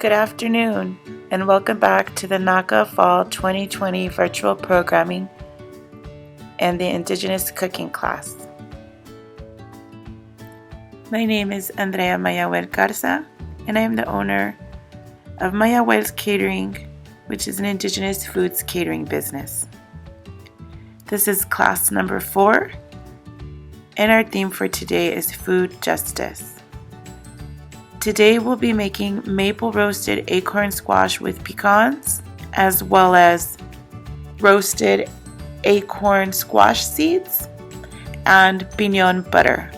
Good afternoon, and welcome back to the NACA Fall 2020 virtual programming and the Indigenous cooking class. My name is Mayahuel Catering, and I am the owner of Mayahuel Catering, which is an Indigenous foods catering business. This is class number 4, and our theme for today is food justice. Today we'll be making maple roasted acorn squash with pecans, as well as roasted acorn squash seeds and Pinon butter.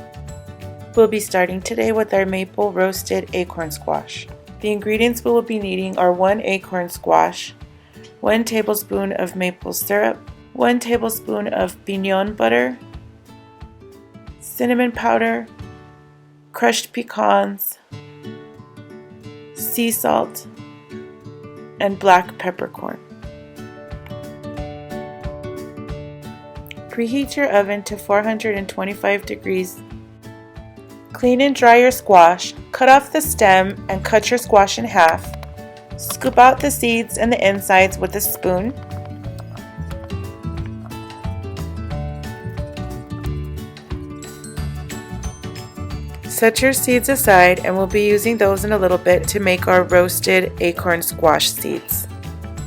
We'll be starting today with our maple roasted acorn squash. The ingredients we will be needing are 1 acorn squash, 1 tablespoon of maple syrup, 1 tablespoon of Pinon butter, cinnamon powder, crushed pecans, sea salt, and black peppercorn. Preheat your oven to 425 degrees. Clean and dry your squash, cut off the stem and cut your squash in half. Scoop out the seeds and the insides with a spoon. Set your seeds aside, and we'll be using those in a little bit to make our roasted acorn squash seeds.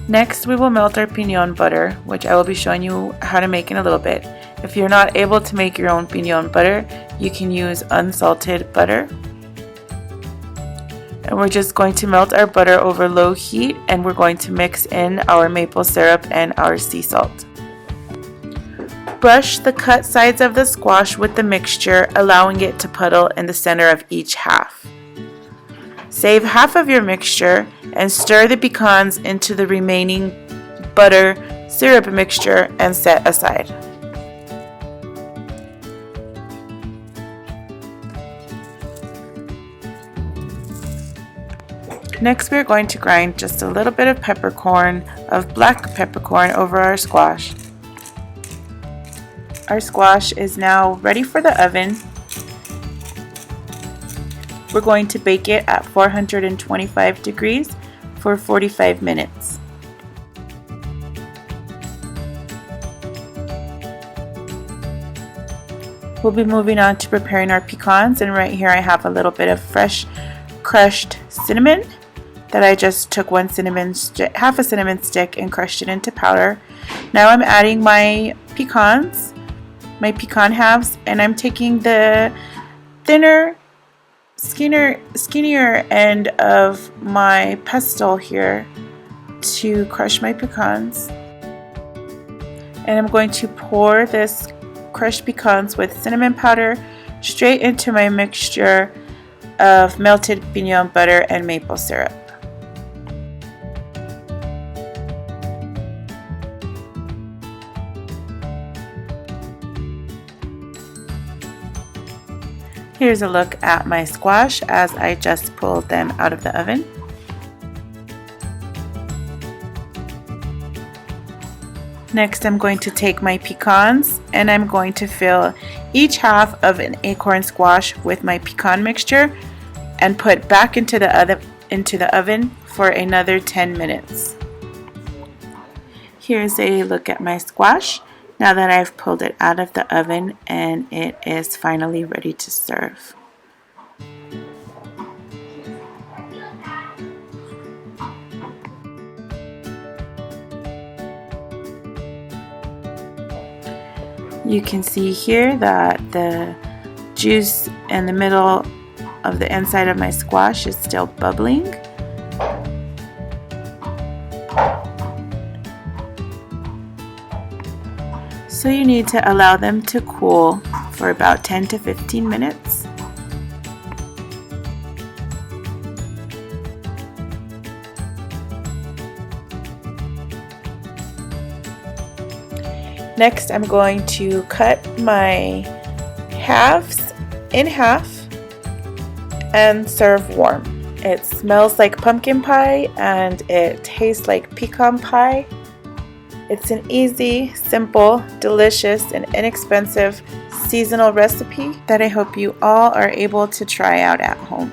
Next, we will melt our Pinon butter, which I will be showing you how to make in a little bit. If you're not able to make your own Pinon butter, you can use unsalted butter. And we're just going to melt our butter over low heat, and we're going to mix in our maple syrup and our sea salt. Brush the cut sides of the squash with the mixture, allowing it to puddle in the center of each half. Save half of your mixture and stir the pecans into the remaining butter syrup mixture and set aside. Next, we're going to grind just a little bit of black peppercorn over our squash. Our squash is now ready for the oven. We're going to bake it at 425 degrees for 45 minutes. We'll be moving on to preparing our pecans, and right here I have a little bit of fresh crushed cinnamon that I just took half a cinnamon stick and crushed it into powder. Now I'm adding my pecan halves, and I'm taking the thinner, skinnier end of my pestle here to crush my pecans. And I'm going to pour this crushed pecans with cinnamon powder straight into my mixture of melted Pinon butter and maple syrup. Here's a look at my squash as I just pulled them out of the oven. Next, I'm going to take my pecans, and I'm going to fill each half of an acorn squash with my pecan mixture and put back into the oven for another 10 minutes. Here's a look at my squash now that I've pulled it out of the oven, and it is finally ready to serve. You can see here that the juice in the middle of the inside of my squash is still bubbling. So you need to allow them to cool for about 10 to 15 minutes. Next, I'm going to cut my halves in half and serve warm. It smells like pumpkin pie and it tastes like pecan pie. It's an easy, simple, delicious, and inexpensive seasonal recipe that I hope you all are able to try out at home.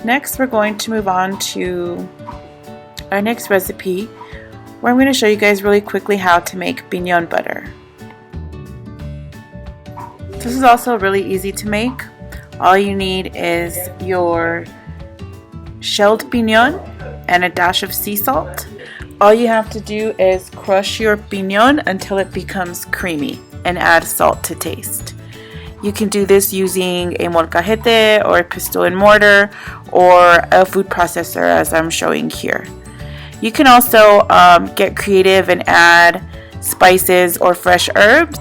Next, we're going to move on to our next recipe, where I'm going to show you guys really quickly how to make pinon butter. This is also really easy to make. All you need is your shelled pinon and a dash of sea salt. All you have to do is crush your pinon until it becomes creamy and add salt to taste. You can do this using a molcajete or a pestle and mortar or a food processor, as I'm showing here. You can also get creative and add spices or fresh herbs.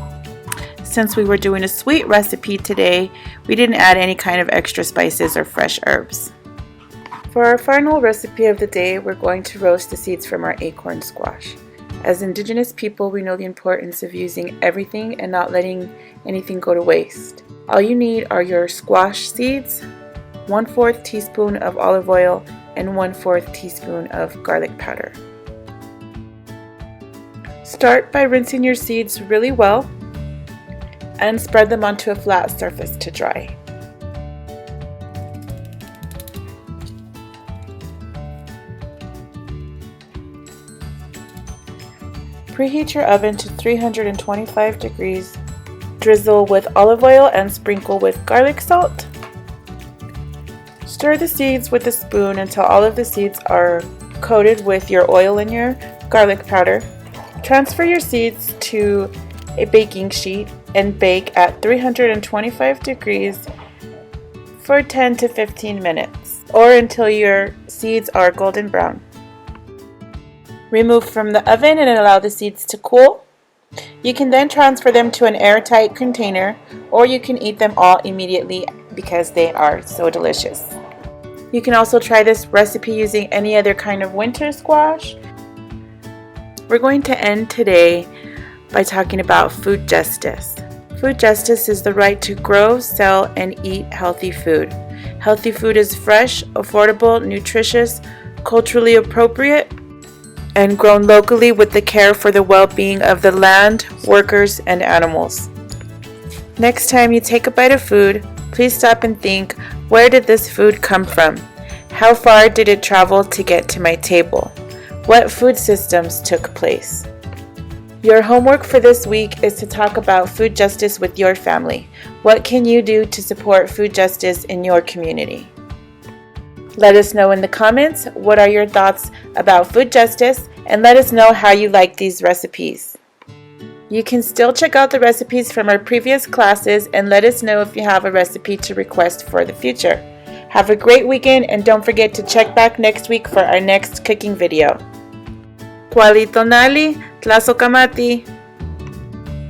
Since we were doing a sweet recipe today, we didn't add any kind of extra spices or fresh herbs. For our final recipe of the day, we're going to roast the seeds from our acorn squash. As Indigenous people, we know the importance of using everything and not letting anything go to waste. All you need are your squash seeds, 1/4 teaspoon of olive oil, and 1/4 teaspoon of garlic powder. Start by rinsing your seeds really well and spread them onto a flat surface to dry. Preheat your oven to 325 degrees. Drizzle with olive oil and sprinkle with garlic salt. Stir the seeds with a spoon until all of the seeds are coated with your oil and your garlic powder. Transfer your seeds to a baking sheet and bake at 325 degrees for 10 to 15 minutes or until your seeds are golden brown. Remove from the oven and allow the seeds to cool. You can then transfer them to an airtight container, or you can eat them all immediately because they are so delicious. You can also try this recipe using any other kind of winter squash. We're going to end today by talking about food justice. Food justice is the right to grow, sell, and eat healthy food. Healthy food is fresh, affordable, nutritious, culturally appropriate, and grown locally with the care for the well-being of the land, workers, and animals. Next time you take a bite of food, please stop and think, where did this food come from? How far did it travel to get to my table? What food systems took place? Your homework for this week is to talk about food justice with your family. What can you do to support food justice in your community? Let us know in the comments what are your thoughts about food justice, and let us know how you like these recipes. You can still check out the recipes from our previous classes and let us know if you have a recipe to request for the future. Have a great weekend, and don't forget to check back next week for our next cooking video. Kualitonali, tlasokamati.